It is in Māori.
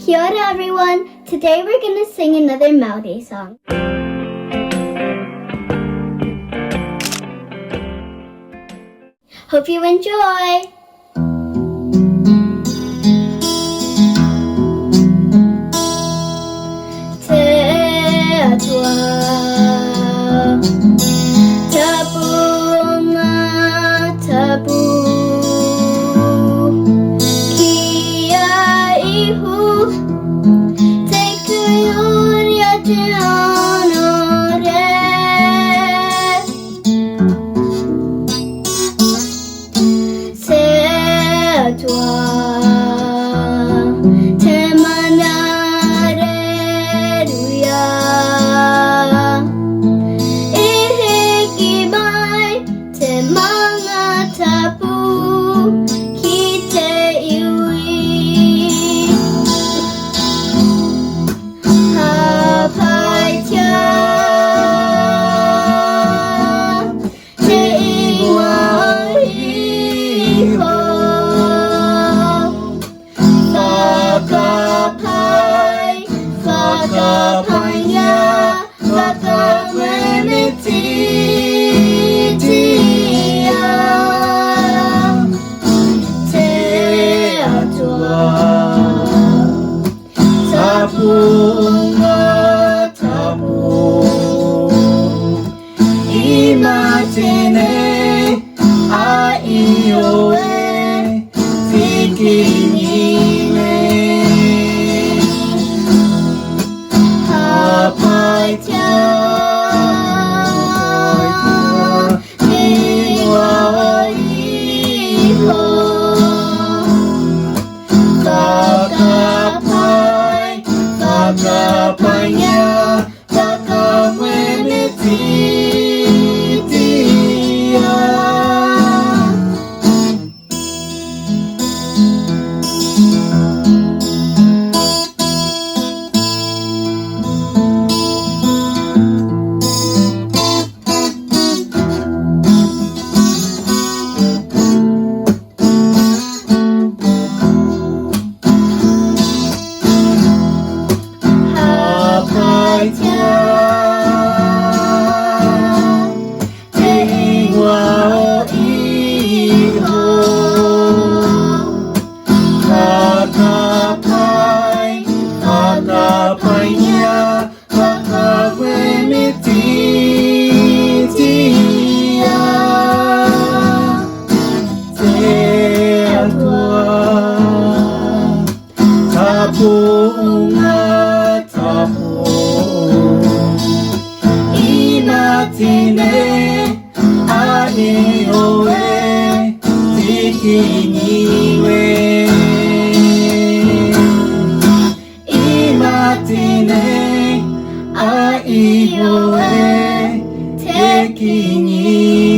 Kia ora everyone! Today we're going to sing another Maori song. Hope you enjoy! Te atua tapu ma tapu kia ihu te kororia te honore se atua te mana areruia e heke mai te maunga tapu ki te iwi Hapaitia te ingoa iho Whakapaingia Whakamoemititia te atua tapu Imatine a ioe tikingiwe Hapaitia ingoa iho Whakapaingia Whakamoemititia Hapaitia te ingoa iho Whakapaingia Whakamoemititia te atua tapu Imatine a ioe tikingiwe Imatine a ioe tikingiwe